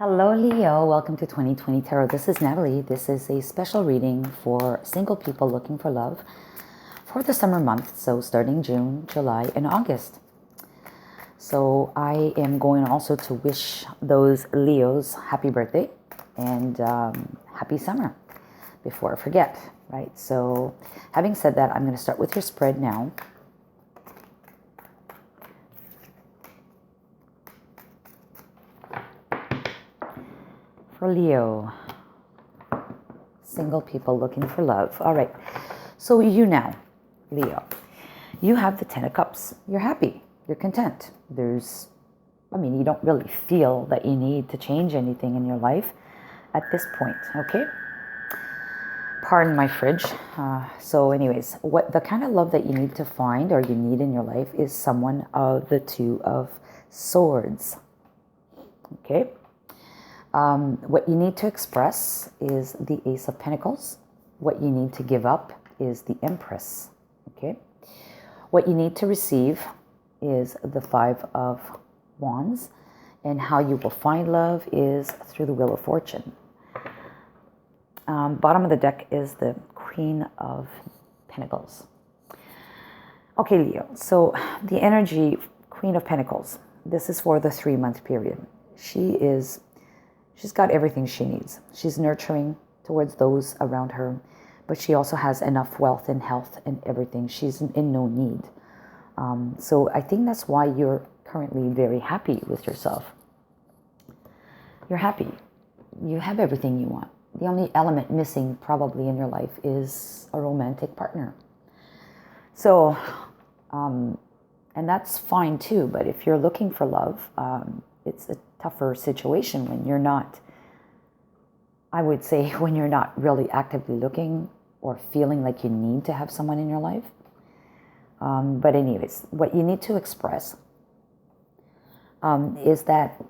Hello, Leo. Welcome to 2020 Tarot. This is Natalie. This is a special reading for single people looking for love for the summer month. So starting June, July, and August. So I am going also to wish those Leos happy birthday and happy summer before I forget, right? So having said that, I'm going to start with your spread now. For Leo, single people looking for love. All right. So you now, Leo, you have the Ten of Cups. You're happy. You're content. You don't really feel that you need to change anything in your life at this point, okay? Pardon my fridge. So anyways, what the kind of love that you need to find or you need in your life is someone of the Two of Swords, okay? What you need to express is the Ace of Pentacles. What you need to give up is the Empress, okay? What you need to receive is the Five of Wands, and how you will find love is through the Wheel of Fortune. Bottom of the deck is the Queen of Pentacles. Okay, Leo, so the energy, Queen of Pentacles, this is for the 3-month period. She's got everything she needs. She's nurturing towards those around her, but she also has enough wealth and health and everything. She's in no need. So I think that's why you're currently very happy with yourself. You're happy. You have everything you want. The only element missing probably in your life is a romantic partner. So, and that's fine too, but if you're looking for love, it's a tougher situation when you're not, I would say, when you're not really actively looking or feeling like you need to have someone in your life. But anyways, what you need to express is that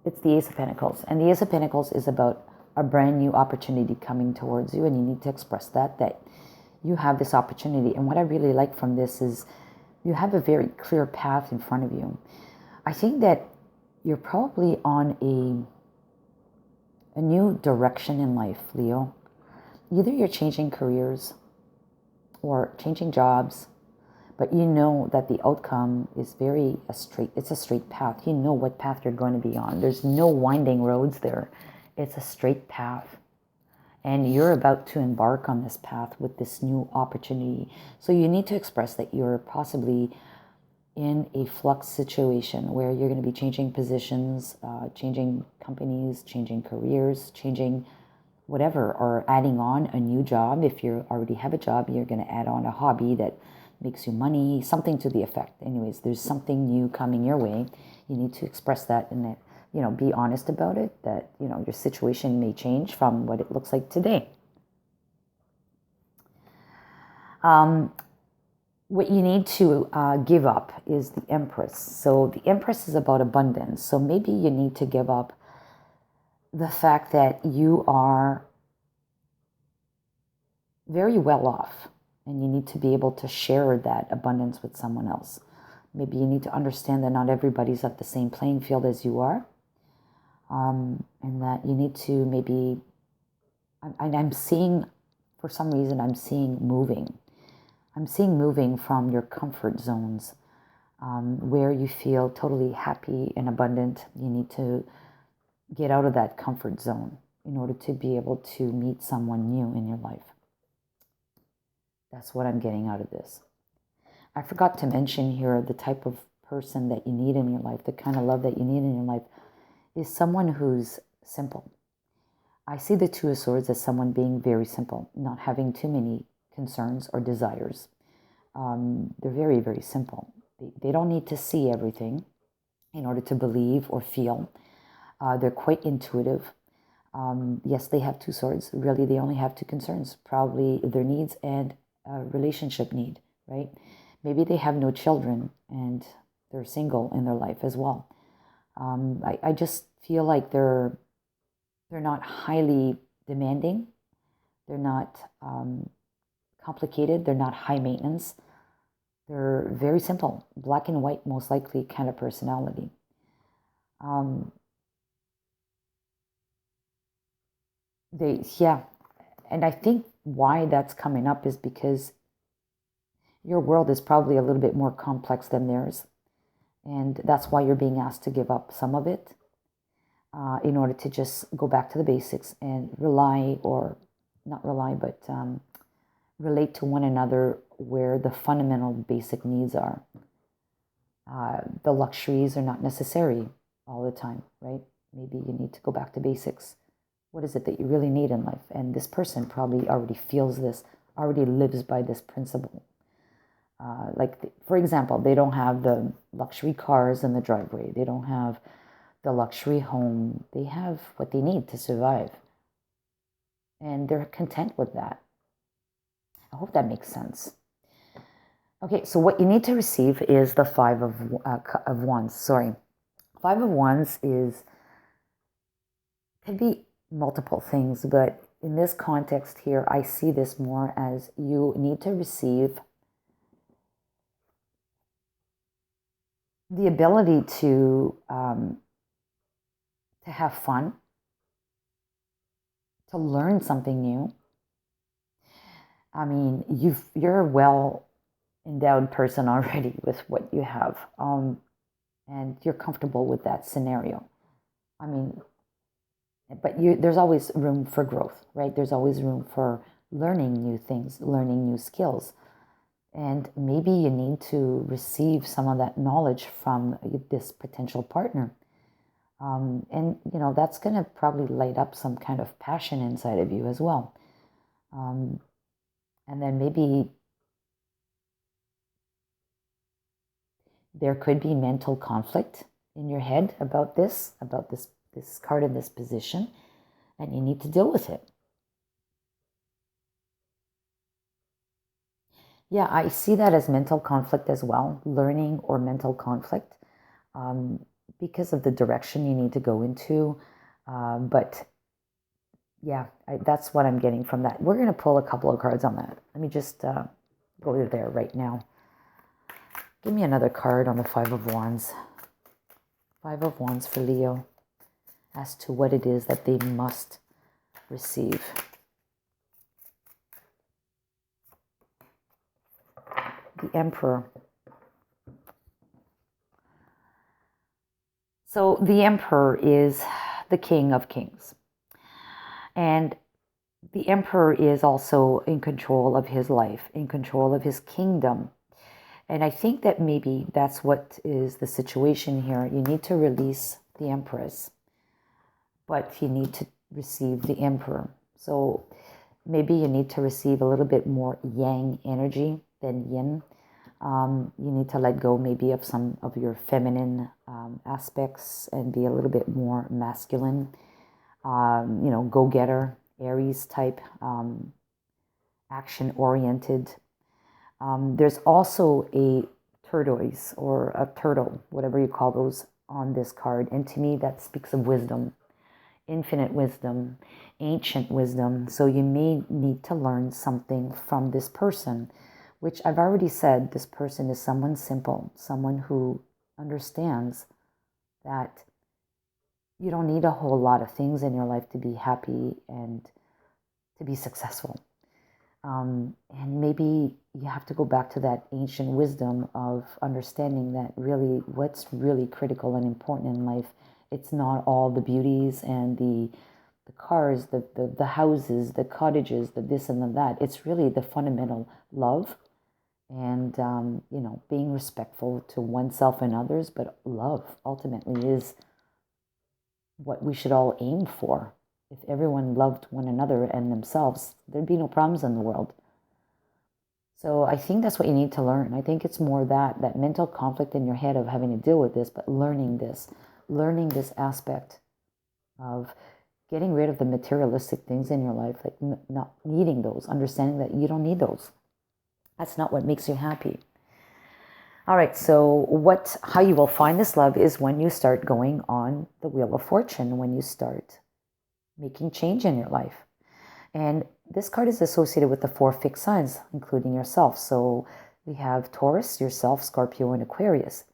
it's the Ace of Pentacles. And the Ace of Pentacles is about a brand new opportunity coming towards you, and you need to express that you have this opportunity. And what I really like from this is you have a very clear path in front of you. I think that you're probably on a new direction in life, Leo. Either you're changing careers or changing jobs, but you know that the outcome is it's a straight path. You know what path you're going to be on. There's no winding roads there. It's a straight path. And you're about to embark on this path with this new opportunity. So you need to express that you're possibly in a flux situation where you're going to be changing positions, changing companies, changing careers, changing whatever, or adding on a new job. If you already have a job, you're going to add on a hobby that makes you money, something to the effect. Anyways, there's something new coming your way. You need to express that and be honest about it, that, your situation may change from what it looks like today. What you need to give up is the Empress. So the Empress is about abundance. So maybe you need to give up the fact that you are very well off, and you need to be able to share that abundance with someone else. Maybe you need to understand that not everybody's at the same playing field as you are, and that you need to maybe, I'm seeing, for some reason, I'm seeing moving. I'm seeing moving from your comfort zones, where you feel totally happy and abundant. You need to get out of that comfort zone in order to be able to meet someone new in your life. That's what I'm getting out of this. I forgot to mention here the type of person that you need in your life, the kind of love that you need in your life is someone who's simple. I see the Two of Swords as someone being very simple, not having too many concerns or desires. They're very, very simple. They don't need to see everything in order to believe or feel. They're quite intuitive. Yes, they have two swords. Really, they only have two concerns, probably their needs and a relationship need, right? Maybe they have no children and they're single in their life as well. I just feel like they're not highly demanding. They're not complicated. They're not high maintenance. They're very simple, black and white, most likely kind of personality. Um, yeah, and I think why that's coming up is because your world is probably a little bit more complex than theirs. And that's why you're being asked to give up some of it in order to just go back to the basics and rely, or not rely, but relate to one another where the fundamental basic needs are. The luxuries are not necessary all the time, right? Maybe you need to go back to basics. What is it that you really need in life? And this person probably already feels this, already lives by this principle. For example, they don't have the luxury cars in the driveway. They don't have the luxury home. They have what they need to survive. And they're content with that. I hope that makes sense. Okay, so what you need to receive is the Five of Wands. Sorry. Five of Wands could be multiple things, but in this context here, I see this more as you need to receive the ability to have fun, to learn something new. I mean, you're a well endowed person already with what you have, and you're comfortable with that scenario. I mean, but there's always room for growth, right? There's always room for learning new things, learning new skills. And maybe you need to receive some of that knowledge from this potential partner. And, that's going to probably light up some kind of passion inside of you as well. And then maybe there could be mental conflict in your head about this card in this position, and you need to deal with it. Yeah, I see that as mental conflict as well, learning or mental conflict, because of the direction you need to go into. But yeah, that's what I'm getting from that. We're going to pull a couple of cards on that. Let me just go there right now. Give me another card on the Five of Wands. Five of Wands for Leo as to what it is that they must receive. The Emperor. So the Emperor is the King of Kings. And the Emperor is also in control of his life, in control of his kingdom. And I think that maybe that's what is the situation here. You need to release the Empress, but you need to receive the Emperor. So maybe you need to receive a little bit more yang energy than yin. You need to let go maybe of some of your feminine aspects and be a little bit more masculine, go-getter, Aries type, action-oriented. There's also a turquoise or a turtle, whatever you call those, on this card. And to me, that speaks of wisdom, infinite wisdom, ancient wisdom. So you may need to learn something from this person, which I've already said, this person is someone simple, someone who understands that you don't need a whole lot of things in your life to be happy and to be successful. And maybe you have to go back to that ancient wisdom of understanding that really what's really critical and important in life, it's not all the beauties and the cars, the houses, the cottages, the this and the that. It's really the fundamental love and, being respectful to oneself and others. But love ultimately is what we should all aim for. If everyone loved one another and themselves, there'd be no problems in the world. So I think that's what you need to learn. I think it's more that mental conflict in your head of having to deal with this, but learning this aspect of getting rid of the materialistic things in your life, like not needing those, understanding that you don't need those. That's not what makes you happy. All right, so how you will find this love is when you start going on the Wheel of Fortune, when you start making change in your life. And this card is associated with the 4 fixed signs, including yourself. So we have Taurus, yourself, Scorpio, and Aquarius.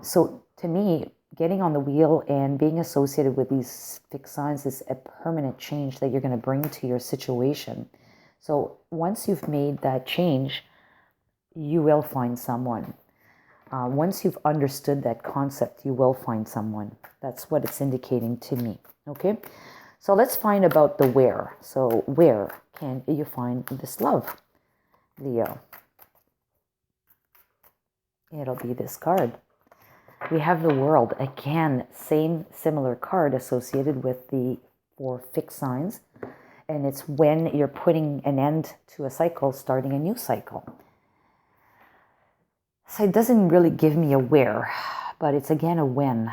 So to me, getting on the wheel and being associated with these fixed signs is a permanent change that you're going to bring to your situation. So once you've made that change, you will find someone. Once you've understood that concept, you will find someone. That's what it's indicating to me. Okay, so let's find about the where. So where can you find this love, Leo? It'll be this card. We have the World. Again, same similar card associated with the 4 fixed signs. And it's when you're putting an end to a cycle, starting a new cycle. So it doesn't really give me a where, but it's again a when.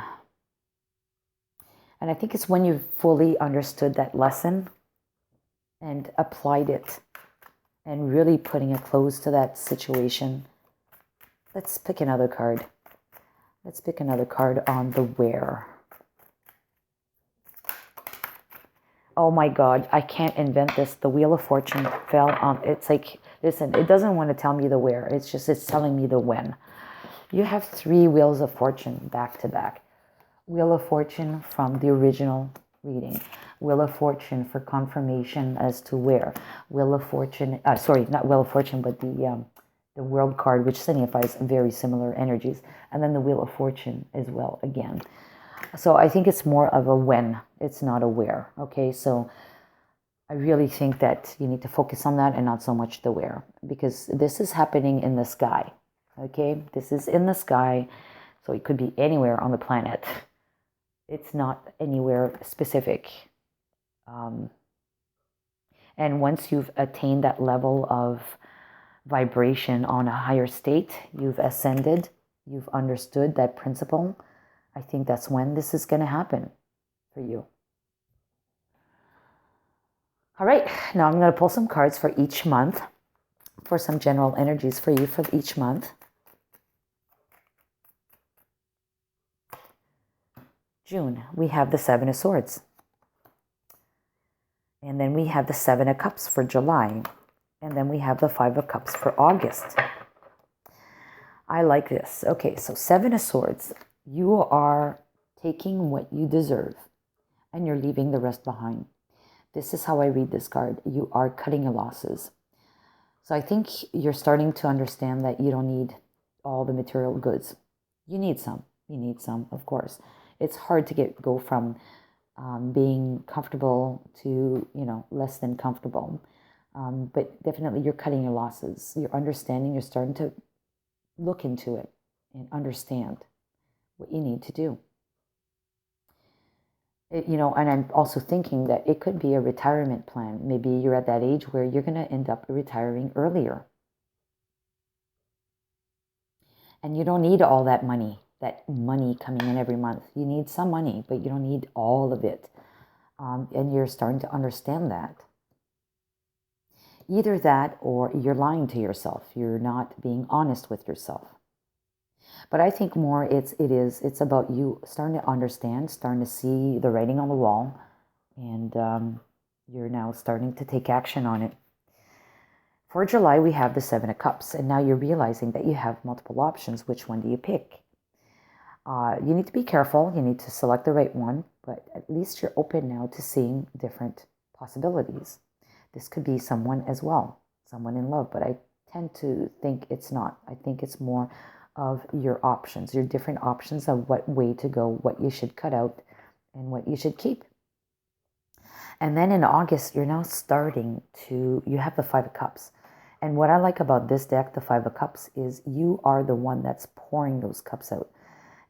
And I think it's when you've fully understood that lesson and applied it and really putting a close to that situation. Let's pick another card. Let's pick another card on the where. Oh my God, I can't invent this. The Wheel of Fortune fell on, it's like, listen, it doesn't want to tell me the where. It's telling me the when. You have 3 Wheels of Fortune back to back. Wheel of Fortune from the original reading. Wheel of Fortune for confirmation as to where. Wheel of Fortune, sorry, not Wheel of Fortune, but the World card, which signifies very similar energies. And then the Wheel of Fortune as well again. So I think it's more of a when. It's not a where. Okay, so I really think that you need to focus on that and not so much the where. Because this is happening in the sky. Okay, this is in the sky. So it could be anywhere on the planet. It's not anywhere specific. And once you've attained that level of vibration on a higher state, you've ascended, you've understood that principle, I think that's when this is going to happen for you. All right, now I'm going to pull some cards for each month, for some general energies for you for each month. June, we have the 7 of Swords. And then we have the 7 of Cups for July. And then we have the 5 of Cups for August. I like this. Okay, so 7 of Swords. You are taking what you deserve and you're leaving the rest behind. This is how I read this card. You are cutting your losses. So I think you're starting to understand that you don't need all the material goods. You need some. You need some, of course. It's hard to go from being comfortable to, less than comfortable. But definitely you're cutting your losses. You're understanding. You're starting to look into it and understand what you need to do. And I'm also thinking that it could be a retirement plan. Maybe you're at that age where you're going to end up retiring earlier. And you don't need all that money coming in every month. You need some money, but you don't need all of it. And you're starting to understand that. Either that or you're lying to yourself. You're not being honest with yourself. But I think more it's about you starting to understand, starting to see the writing on the wall, and you're now starting to take action on it. For July, we have the 7 of Cups, and now you're realizing that you have multiple options. Which one do you pick? You need to be careful. You need to select the right one, but at least you're open now to seeing different possibilities. This could be someone as well, someone in love, but I tend to think it's not. I think it's more of your options, your different options of what way to go, what you should cut out, and what you should keep. And then in August, you're now you have the 5 of Cups. And what I like about this deck, the 5 of Cups, is you are the one that's pouring those cups out.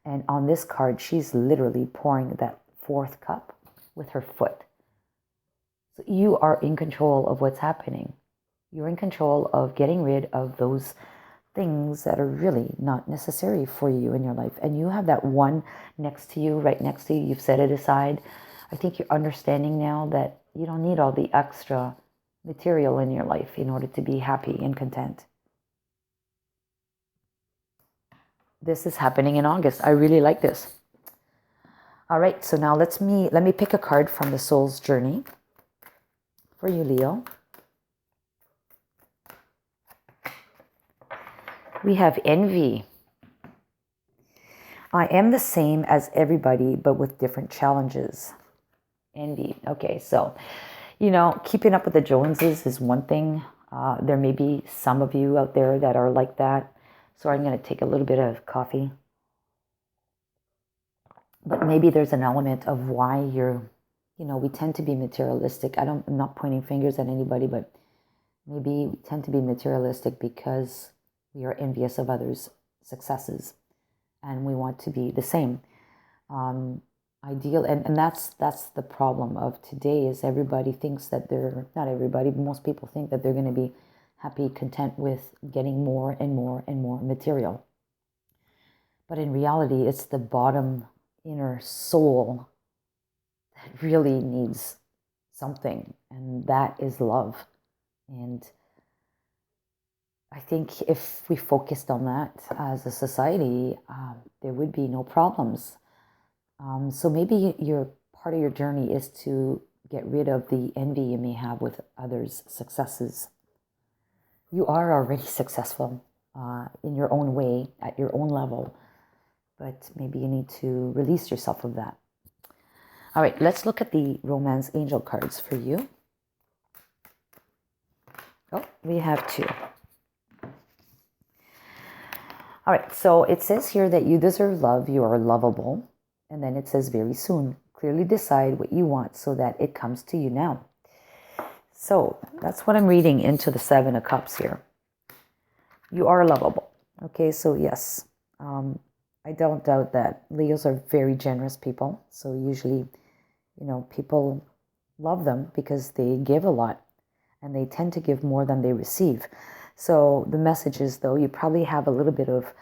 And on this card, she's literally pouring that 4th cup with her foot. So you are in control of what's happening. You're in control of getting rid of those things that are really not necessary for you in your life. And you have that one next to you, right next to you. You've set it aside. I think you're understanding now that you don't need all the extra material in your life in order to be happy and content. This is happening in August. I really like this. All right, so now let me pick a card from the Soul's Journey for you, Leo. We have Envy. I am the same as everybody, but with different challenges. Envy. Okay, so, keeping up with the Joneses is one thing. There may be some of you out there that are like that. So I'm going to take a little bit of coffee. But maybe there's an element of why we tend to be materialistic. I'm not pointing fingers at anybody, but maybe we tend to be materialistic because we are envious of others' successes and we want to be the same. Ideal, and that's the problem of today is everybody thinks that not everybody, but most people think that they're going to be happy, content with getting more and more and more material. But in reality, it's the bottom inner soul that really needs something, and that is love. And I think if we focused on that as a society, there would be no problems. So maybe part of your journey is to get rid of the envy you may have with others' successes. You are already successful in your own way, at your own level, but maybe you need to release yourself of that. All right, let's look at the romance angel cards for you. Oh, we have 2. All right, so it says here that you deserve love, you are lovable. And then it says very soon, clearly decide what you want so that it comes to you now. So that's what I'm reading into the 7 of Cups here. You are lovable. Okay, so yes, I don't doubt that Leos are very generous people. So usually, people love them because they give a lot and they tend to give more than they receive. So the message is, though, you probably have a little bit of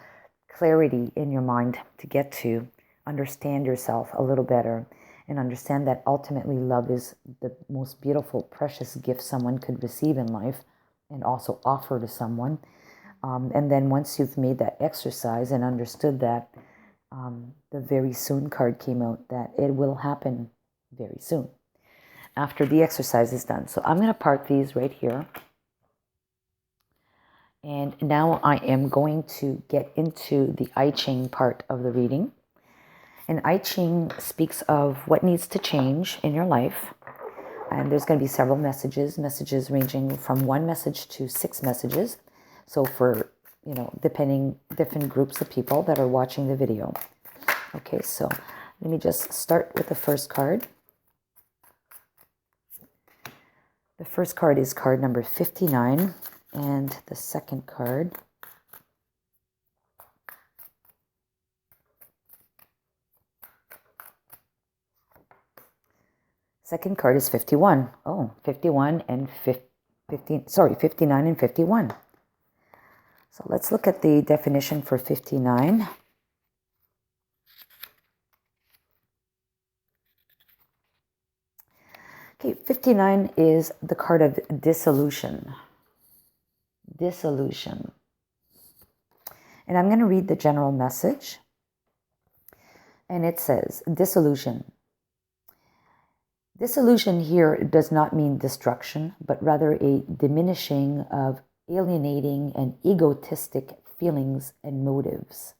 clarity in your mind to get to understand yourself a little better and understand that ultimately love is the most beautiful, precious gift someone could receive in life and also offer to someone. And then once you've made that exercise and understood that, the very soon card came out, that it will happen very soon after the exercise is done. So I'm going to park these right here. And now I am going to get into the I Ching part of the reading. And I Ching speaks of what needs to change in your life. And there's going to be several messages ranging from 1 message to 6 messages. So for, depending, different groups of people that are watching the video. Okay, so let me just start with the first card. The first card is card number 59. And the second card is 51. Oh, 51 and 59 and 51. So let's look at the definition for 59. Okay, 59 is the card of dissolution. Dissolution. And I'm going to read the general message. And it says, dissolution. Dissolution here does not mean destruction, but rather a diminishing of alienating and egotistic feelings and motives.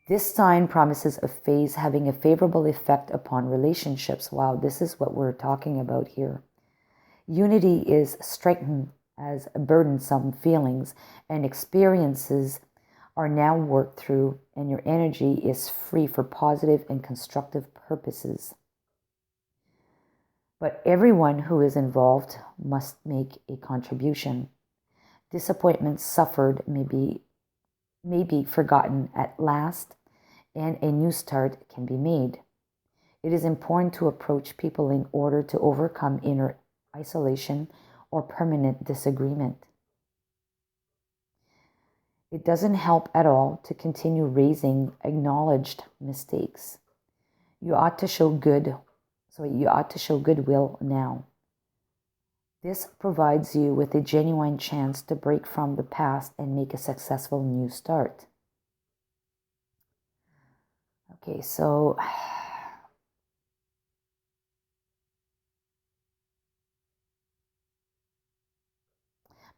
This sign promises a phase having a favorable effect upon relationships. Wow, this is what we're talking about here. Unity is strengthened as burdensome feelings and experiences are now worked through, and your energy is free for positive and constructive purposes. But everyone who is involved must make a contribution. Disappointments suffered may be forgotten at last, and a new start can be made. It is important to approach people in order to overcome inner isolation or permanent disagreement. It doesn't help at all to continue raising acknowledged mistakes. You ought to show goodwill now. This provides you with a genuine chance to break from the past and make a successful new start. Okay, so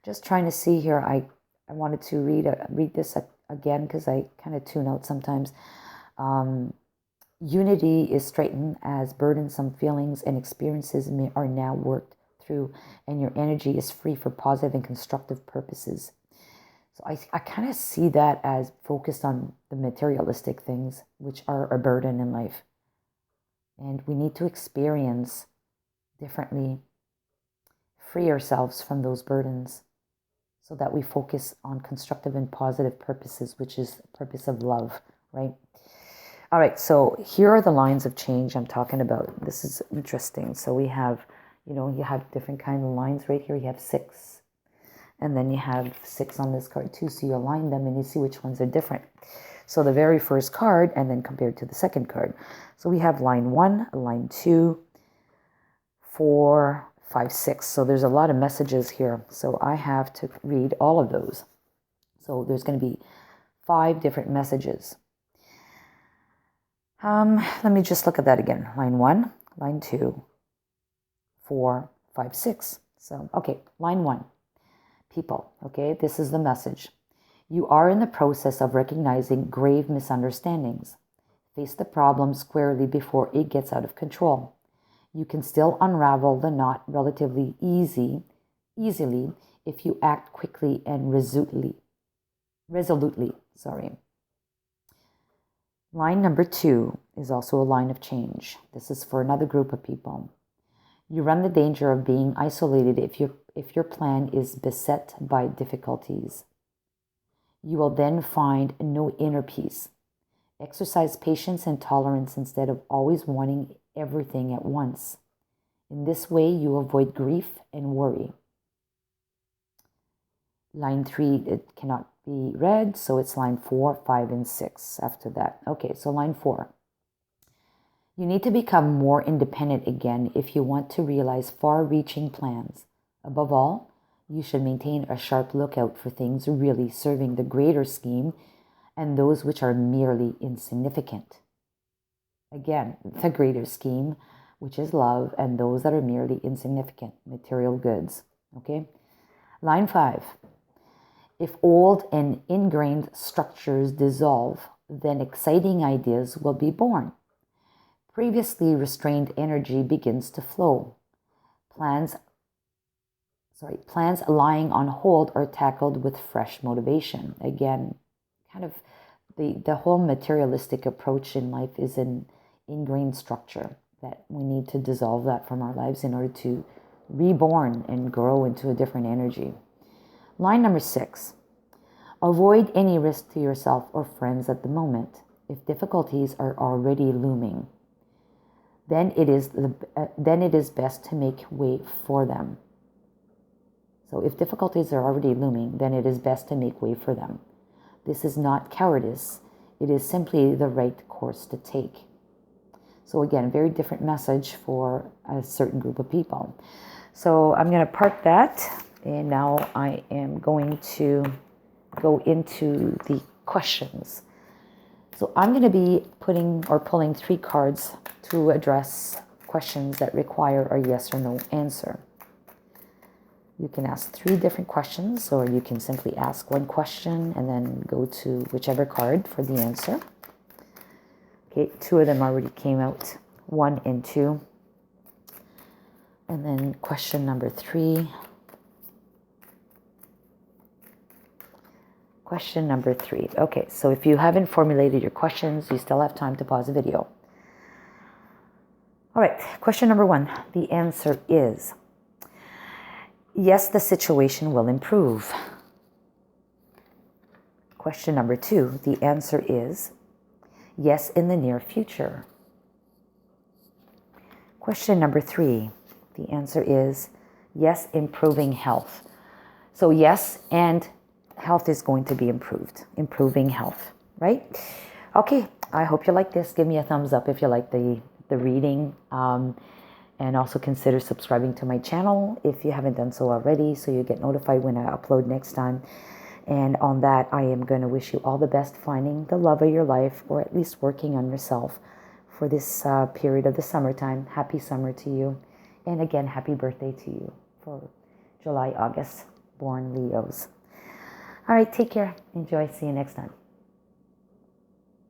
just trying to see here. I wanted to read this again, because I kind of tune out sometimes. Unity is straightened as burdensome feelings and experiences are now worked through, and your energy is free for positive and constructive purposes. So I kind of see that as focused on the materialistic things, which are a burden in life. And we need to experience differently, free ourselves from those burdens so that we focus on constructive and positive purposes, which is the purpose of love, right? All right, so here are the lines of change I'm talking about. This is interesting. So we have, you have different kind of lines right here. You have 6, and then you have 6 on this card too. So you align them and you see which ones are different. So the very first card, and then compared to the second card. So we have line 1, line 2, 4, 5, 6. So there's a lot of messages here. So I have to read all of those. So there's going to be 5 different messages. Let me just look at that again. Line 1, line 2, 4, 5, 6. So, okay, line 1. People, okay, this is the message. You are in the process of recognizing grave misunderstandings. Face the problem squarely before it gets out of control. You can still unravel the knot relatively easily if you act quickly and resolutely. Line number 2 is also a line of change. This is for another group of people. You run the danger of being isolated if your plan is beset by difficulties. You will then find no inner peace. Exercise patience and tolerance instead of always wanting everything at once. In this way, you avoid grief and worry. Line 3, it cannot be read, so it's line 4, 5, and 6 after that. Okay, so line 4. You need to become more independent again if you want to realize far-reaching plans. Above all, you should maintain a sharp lookout for things really serving the greater scheme and those which are merely insignificant. Again, the greater scheme, which is love, and those that are merely insignificant, material goods. Okay? Line 5. If old and ingrained structures dissolve, then exciting ideas will be born. Previously restrained energy begins to flow. Plans lying on hold are tackled with fresh motivation. Again, kind of the whole materialistic approach in life is an ingrained structure that we need to dissolve that from our lives in order to reborn and grow into a different energy. Line number 6. Avoid any risk to yourself or friends at the moment if difficulties are already looming. Then it is best to make way for them. So if difficulties are already looming, then it is best to make way for them. This is not cowardice. It is simply the right course to take. So again, very different message for a certain group of people. So I'm going to park that, and now I am going to go into the questions. So I'm going to be pulling 3 cards to address questions that require a yes or no answer. You can ask 3 different questions, or you can simply ask 1 question and then go to whichever card for the answer. Okay, 2 of them already came out, 1 and 2. And then question number 3. Question number 3. Okay, so if you haven't formulated your questions, you still have time to pause the video. All right, question number 1. The answer is yes, the situation will improve. Question number 2. The answer is yes, in the near future. Question number 3. The answer is yes, improving health. So yes, and health is going to be improved. Improving health, right? Okay, I hope you like this. Give me a thumbs up if you like the reading. And also consider subscribing to my channel if you haven't done so already, so you get notified when I upload next time. And on that, I am going to wish you all the best finding the love of your life, or at least working on yourself for this period of the summertime. Happy summer to you. And again, happy birthday to you for July, August, born Leos. All right, take care. Enjoy. See you next time.